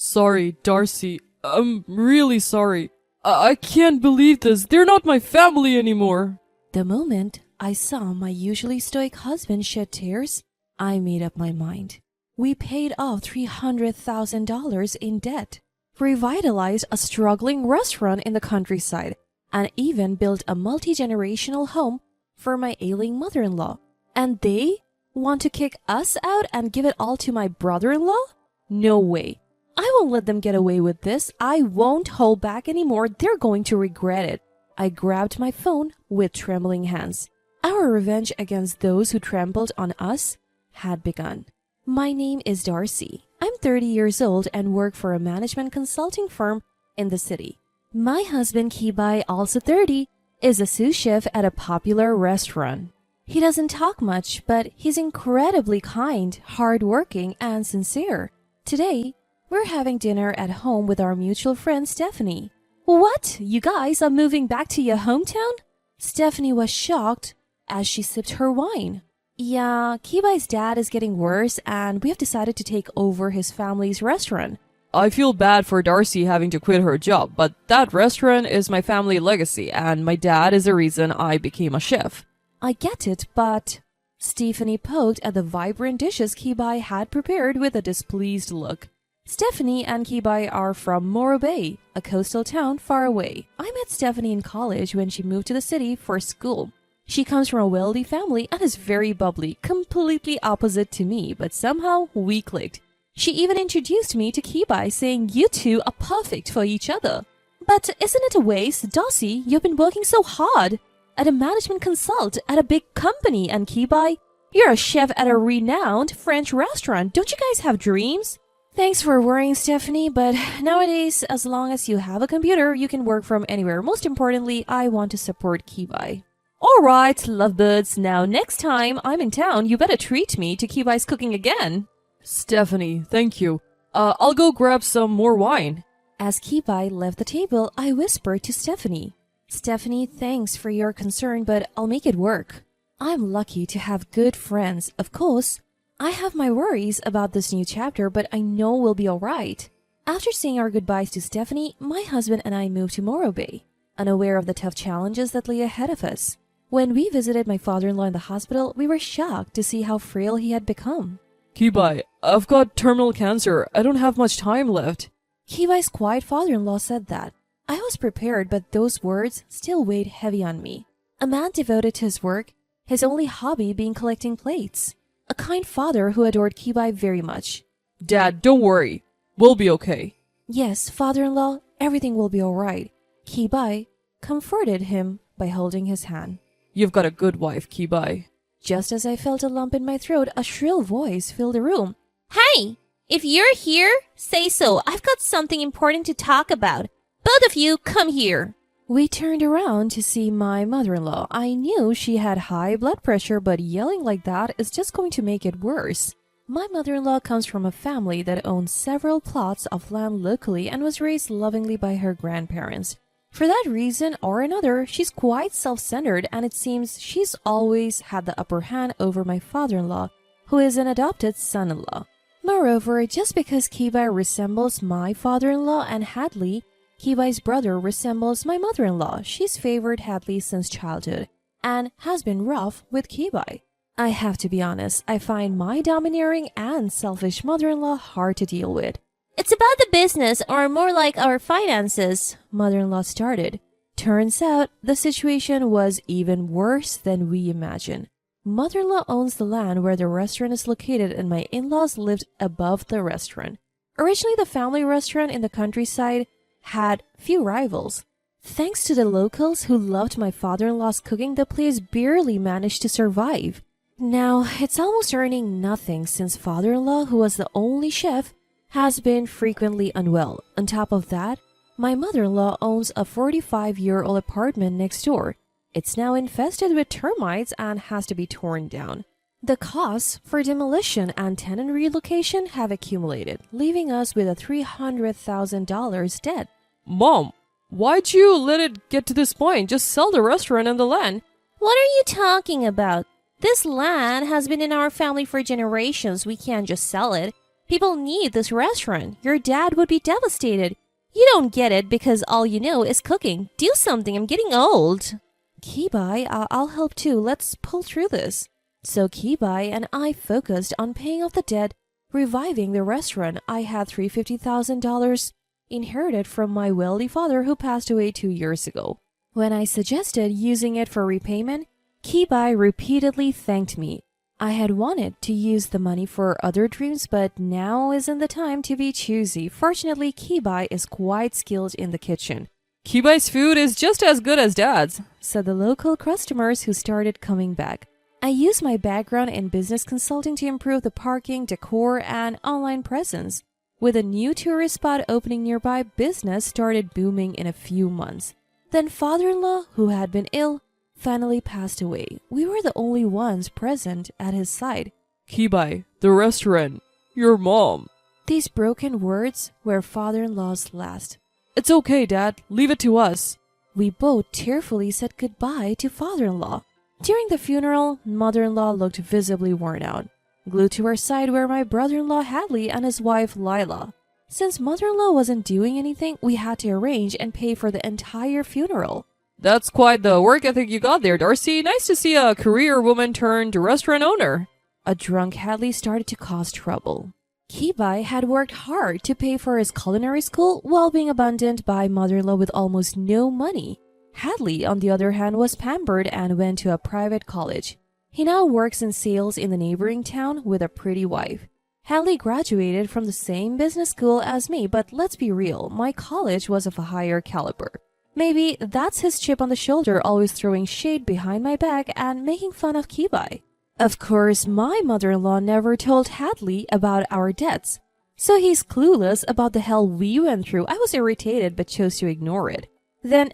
Sorry, Darcy. I'm really sorry. I can't believe this. They're not my family anymore. The moment I saw my usually stoic husband shed tears, I made up my mind. We paid off $300,000 in debt, revitalized a struggling restaurant in the countryside, and even built a multi-generational home for my ailing mother-in-law. And they want to kick us out and give it all to my brother-in-law? No way. I won't let them get away with this. I won't hold back anymore. They're going to regret it. I grabbed my phone with trembling hands. Our revenge against those who trampled on us had begun. My name is Darcy. I'm 30 years old and work for a management consulting firm in the city. My husband Kibai, also 30, is a sous chef at a popular restaurant. He doesn't talk much, but he's incredibly kind, hardworking, and sincere. Today, we're having dinner at home with our mutual friend Stephanie. What? You guys are moving back to your hometown? Stephanie was shocked as she sipped her wine. Yeah, Kibai's dad is getting worse and we have decided to take over his family's restaurant. I feel bad for Darcy having to quit her job, but that restaurant is my family legacy and my dad is the reason I became a chef. I get it, but... Stephanie poked at the vibrant dishes Kibai had prepared with a displeased look. Stephanie and Kibai are from Morro Bay, a coastal town far away. I met Stephanie in college when she moved to the city for school. She comes from a wealthy family and is very bubbly, completely opposite to me, but somehow we clicked. She even introduced me to Kibai, saying you two are perfect for each other. But isn't it a waste? Darcy, you've been working so hard at a management consult at a big company, and Kibai, you're a chef at a renowned French restaurant. Don't you guys have dreams? Thanks for worrying, Stephanie, but nowadays, as long as you have a computer, you can work from anywhere. Most importantly, I want to support Kibai. Alright, lovebirds, now next time I'm in town, you better treat me to Kibai's cooking again. Stephanie, thank you. I'll go grab some more wine. As Kibai left the table, I whispered to Stephanie. Stephanie, thanks for your concern, but I'll make it work. I'm lucky to have good friends. Of course, I have my worries about this new chapter, but I know we'll be alright. After saying our goodbyes to Stephanie, my husband and I moved to Morro Bay, unaware of the tough challenges that lay ahead of us. When we visited my father-in-law in the hospital, we were shocked to see how frail he had become. Kibai, I've got terminal cancer. I don't have much time left. Kibai's quiet father-in-law said that. I was prepared, but those words still weighed heavy on me. A man devoted to his work, his only hobby being collecting plates. A kind father who adored Kibai very much. Dad, don't worry. We'll be okay. Yes, father-in-law, everything will be alright. Kibai comforted him by holding his hand. You've got a good wife, Kibai. Just as I felt a lump in my throat, a shrill voice filled the room. Hey, if you're here, say so. I've got something important to talk about. Both of you, come here. We turned around to see my mother-in-law. I knew she had high blood pressure, but yelling like that is just going to make it worse. My mother-in-law comes from a family that owns several plots of land locally and was raised lovingly by her grandparents. For that reason or another, she's quite self-centered, and it seems she's always had the upper hand over my father-in-law, who is an adopted son-in-law. Moreover, just because Kibai resembles my father-in-law and Hadley, Kibai's brother resembles my mother-in-law. She's favored Hadley since childhood and has been rough with Kibai. I have to be honest, I find my domineering and selfish mother-in-law hard to deal with. It's about the business, or more like our finances, mother-in-law started. Turns out, the situation was even worse than we imagined. Mother-in-law owns the land where the restaurant is located and my in-laws lived above the restaurant. Originally, the family restaurant in the countryside had few rivals. Thanks to the locals who loved my father-in-law's cooking, the place barely managed to survive. Now, it's almost earning nothing since father-in-law, who was the only chef, has been frequently unwell. On top of that, my mother-in-law owns a 45-year-old apartment next door. It's now infested with termites and has to be torn down. The costs for demolition and tenant relocation have accumulated, leaving us with a $300,000 debt. Mom, why'd you let it get to this point? Just sell the restaurant and the land. What are you talking about? This land has been in our family for generations. We can't just sell it. People need this restaurant. Your dad would be devastated. You don't get it because all you know is cooking. Do something. I'm getting old. Kibai, I'll help too. Let's pull through this. So Kibai and I focused on paying off the debt, reviving the restaurant. I had $350,000 inherited from my wealthy father who passed away 2 years ago. When I suggested using it for repayment, Kibai repeatedly thanked me. I had wanted to use the money for other dreams, but now isn't the time to be choosy. Fortunately, Kibai is quite skilled in the kitchen, Kibai's food is just as good as Dad's, said the local customers who started coming back. I used my background in business consulting to improve the parking, decor, and online presence. With a new tourist spot opening nearby, business started booming in a few months. Then father-in-law, who had been ill, finally passed away. We were the only ones present at his side. Kibai, the restaurant, your mom. These broken words were father-in-law's last. It's okay, Dad. Leave it to us. We both tearfully said goodbye to father-in-law. During the funeral, mother-in-law looked visibly worn out. Glued to her side were my brother-in-law Hadley and his wife Lila. Since mother-in-law wasn't doing anything, we had to arrange and pay for the entire funeral. That's quite the work ethic you got there, Darcy. Nice to see a career woman turned restaurant owner. A drunk Hadley started to cause trouble. Kibai had worked hard to pay for his culinary school while being abandoned by mother-in-law with almost no money. Hadley, on the other hand, was pampered and went to a private college. He now works in sales in the neighboring town with a pretty wife. Hadley graduated from the same business school as me, but let's be real, my college was of a higher caliber. Maybe that's his chip on the shoulder, always throwing shade behind my back and making fun of Kibai. Of course, my mother-in-law never told Hadley about our debts, so he's clueless about the hell we went through. I was irritated but chose to ignore it. Then,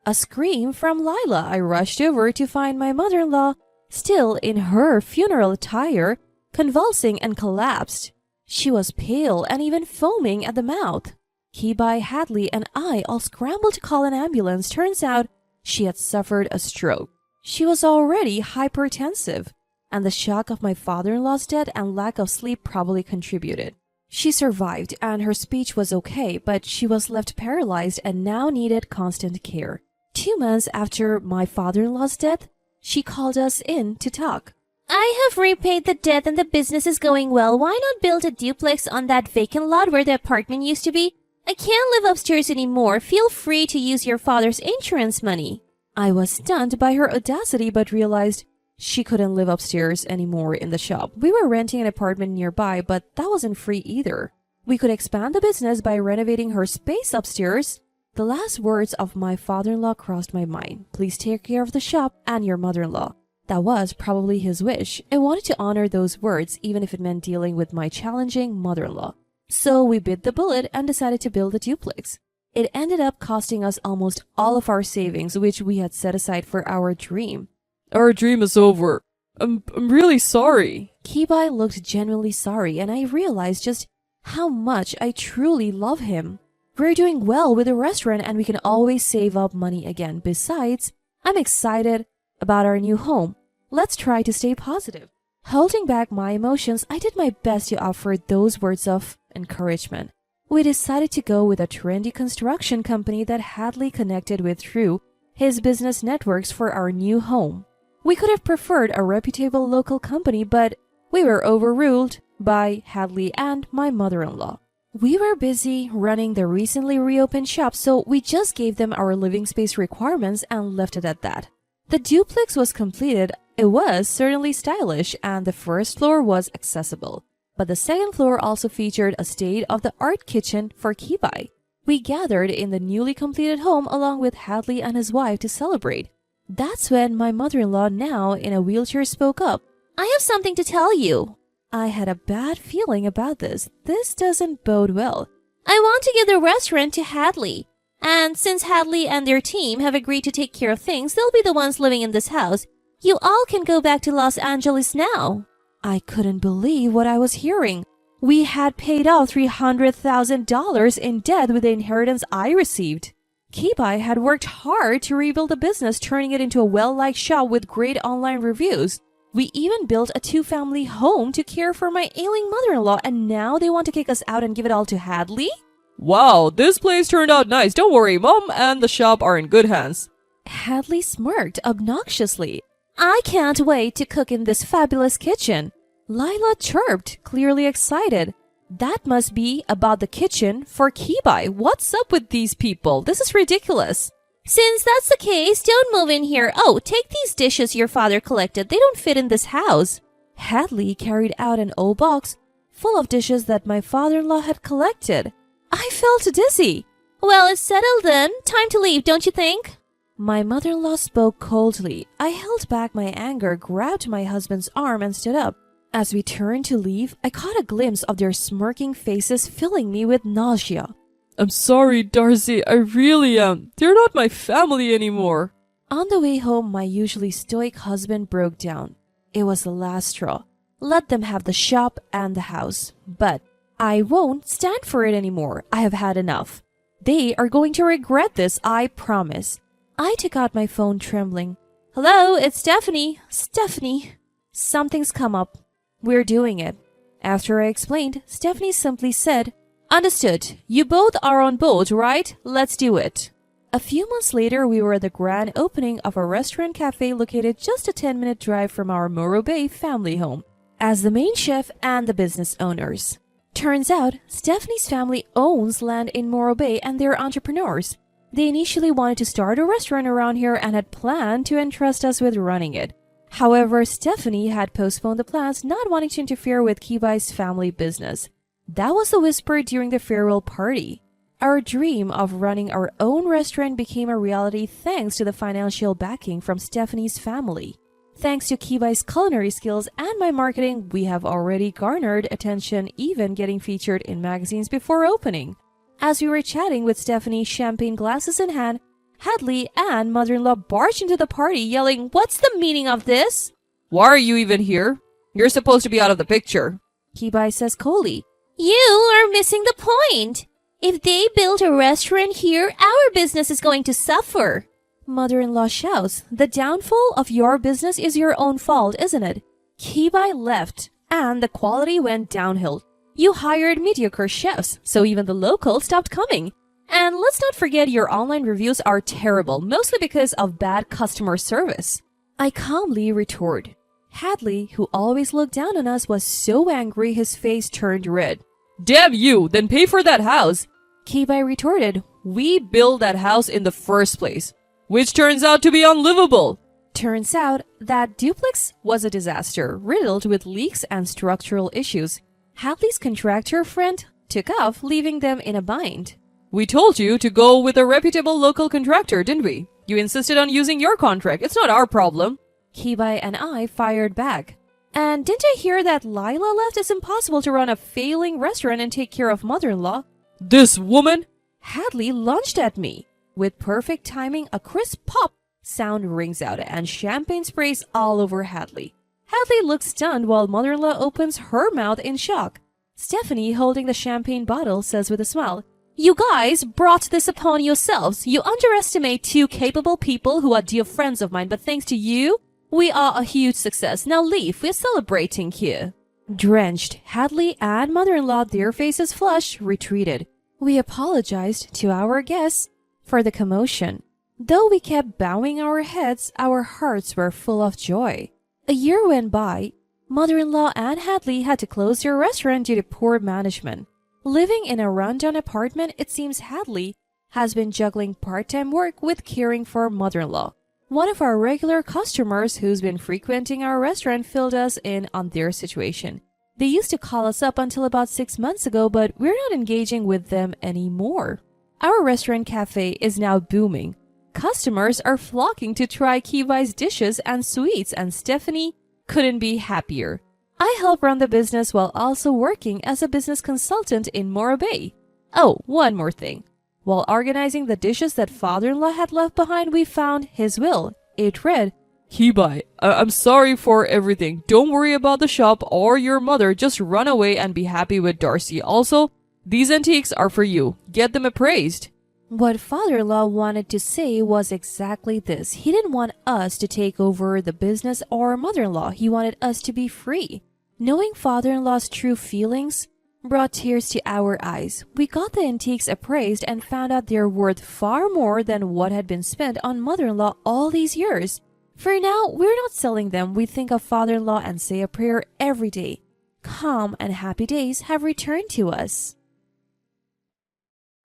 a scream from Lila. I rushed over to find my mother-in-law, still in her funeral attire, convulsing and collapsed. She was pale and even foaming at the mouth. Kibai, Hadley, and I all scrambled to call an ambulance. Turns out she had suffered a stroke. She was already hypertensive, and the shock of my father-in-law's death and lack of sleep probably contributed. She survived and her speech was okay, but she was left paralyzed and now needed constant care. 2 months after my father-in-law's death, she called us in to talk. I have repaid the debt and the business is going well. Why not build a duplex on that vacant lot where the apartment used to be? I can't live upstairs anymore. Feel free to use your father's insurance money. I was stunned by her audacity but realized she couldn't live upstairs anymore in the shop. We were renting an apartment nearby, but that wasn't free either. We could expand the business by renovating her space upstairs. The last words of my father-in-law crossed my mind. Please take care of the shop and your mother-in-law. That was probably his wish. I wanted to honor those words even if it meant dealing with my challenging mother-in-law. So we bit the bullet and decided to build a duplex. It ended up costing us almost all of our savings, which we had set aside for our dream. Our dream is over. I'm really sorry. Kibai looked genuinely sorry, and I realized just how much I truly love him. We're doing well with the restaurant, and we can always save up money again. Besides, I'm excited about our new home. Let's try to stay positive. Holding back my emotions, I did my best to offer those words of encouragement. We decided to go with a trendy construction company that Hadley connected with through his business networks for our new home. We could have preferred a reputable local company, but we were overruled by Hadley and my mother-in-law. We were busy running the recently reopened shop, so we just gave them our living space requirements and left it at that. The duplex was completed. It was certainly stylish, and the first floor was accessible. But the second floor also featured a state-of-the-art kitchen for Kibai. We gathered in the newly completed home along with Hadley and his wife to celebrate. That's when my mother-in-law, now in a wheelchair, spoke up. I have something to tell you. I had a bad feeling about this. This doesn't bode well. I want to give the restaurant to Hadley. And since Hadley and their team have agreed to take care of things, they'll be the ones living in this house. You all can go back to Los Angeles now. I couldn't believe what I was hearing. We had paid off $300,000 in debt with the inheritance I received. Kibai had worked hard to rebuild the business, turning it into a well-liked shop with great online reviews. We even built a two-family home to care for my ailing mother-in-law, and now they want to kick us out and give it all to Hadley? Wow, this place turned out nice. Don't worry, Mom and the shop are in good hands. Hadley smirked obnoxiously. I can't wait to cook in this fabulous kitchen. Lila chirped, clearly excited. That must be about the kitchen for Kibai. What's up with these people? This is ridiculous. Since that's the case, don't move in here. Oh, take these dishes your father collected. They don't fit in this house. Hadley carried out an old box full of dishes that my father-in-law had collected. I felt dizzy. Well, it's settled then. Time to leave, don't you think? My mother-in-law spoke coldly. I held back my anger, grabbed my husband's arm, and stood up. As we turned to leave, I caught a glimpse of their smirking faces, filling me with nausea. I'm sorry, Darcy. I really am. They're not my family anymore. On the way home, my usually stoic husband broke down. It was the last straw. Let them have the shop and the house. But I won't stand for it anymore. I have had enough. They are going to regret this, I promise. I took out my phone, trembling. Hello, it's Stephanie. Stephanie. Something's come up. We're doing it. After I explained, Stephanie simply said, Understood. You both are on board, right? Let's do it. A few months later, we were at the grand opening of a restaurant cafe located just a 10-minute drive from our Morro Bay family home, as the main chef and the business owners. Turns out, Stephanie's family owns land in Morro Bay and they're entrepreneurs. They initially wanted to start a restaurant around here and had planned to entrust us with running it. However, Stephanie had postponed the plans, not wanting to interfere with Kibai's family business. That was the whisper during the farewell party. Our dream of running our own restaurant became a reality thanks to the financial backing from Stephanie's family. Thanks to Kibai's culinary skills and my marketing, we have already garnered attention, even getting featured in magazines before opening. As we were chatting with Stephanie, champagne glasses in hand, Hadley and mother-in-law barged into the party yelling, What's the meaning of this? Why are you even here? You're supposed to be out of the picture. Kibai says coldly. You are missing the point. If they build a restaurant here, our business is going to suffer. Mother-in-law shouts, The downfall of your business is your own fault, isn't it? Kibai left, and the quality went downhill. You hired mediocre chefs, so even the locals stopped coming. And let's not forget your online reviews are terrible, mostly because of bad customer service. I calmly retort. Hadley, who always looked down on us, was so angry his face turned red. Damn you, then pay for that house. Kibai retorted, We built that house in the first place, which turns out to be unlivable. Turns out that duplex was a disaster, riddled with leaks and structural issues. Hadley's contractor friend took off, leaving them in a bind. We told you to go with a reputable local contractor, didn't we? You insisted on using your contract. It's not our problem. Kibai and I fired back. And didn't I hear that Lila left? It's impossible to run a failing restaurant and take care of mother-in-law. This woman? Hadley lunged at me. With perfect timing, a crisp pop sound rings out and champagne sprays all over Hadley. Hadley looks stunned while mother-in-law opens her mouth in shock. Stephanie, holding the champagne bottle, says with a smile, You guys brought this upon yourselves. You underestimate two capable people who are dear friends of mine, but thanks to you, we are a huge success. Now leave, we're celebrating here. Drenched, Hadley and mother-in-law, their faces flushed, retreated. We apologized to our guests for the commotion. Though we kept bowing our heads, our hearts were full of joy. A year went by. Mother-in-law and Hadley had to close their restaurant due to poor management. Living in a rundown apartment, it seems Hadley has been juggling part-time work with caring for mother-in-law. One of our regular customers who's been frequenting our restaurant filled us in on their situation. They used to call us up until about 6 months ago, but we're not engaging with them anymore. Our restaurant cafe is now booming. Customers are flocking to try Kibai's dishes and sweets, and Stephanie couldn't be happier. I help run the business while also working as a business consultant in Morro Bay. Oh, one more thing. While organizing the dishes that father-in-law had left behind, we found his will. It read, Kibai, I'm sorry for everything. Don't worry about the shop or your mother. Just run away and be happy with Darcy. Also, these antiques are for you. Get them appraised. What father-in-law wanted to say was exactly this. He didn't want us to take over the business or mother-in-law. He wanted us to be free. Knowing father-in-law's true feelings brought tears to our eyes. We got the antiques appraised and found out they're worth far more than what had been spent on mother-in-law all these years. For now, we're not selling them. We think of father-in-law and say a prayer every day. Calm and happy days have returned to us.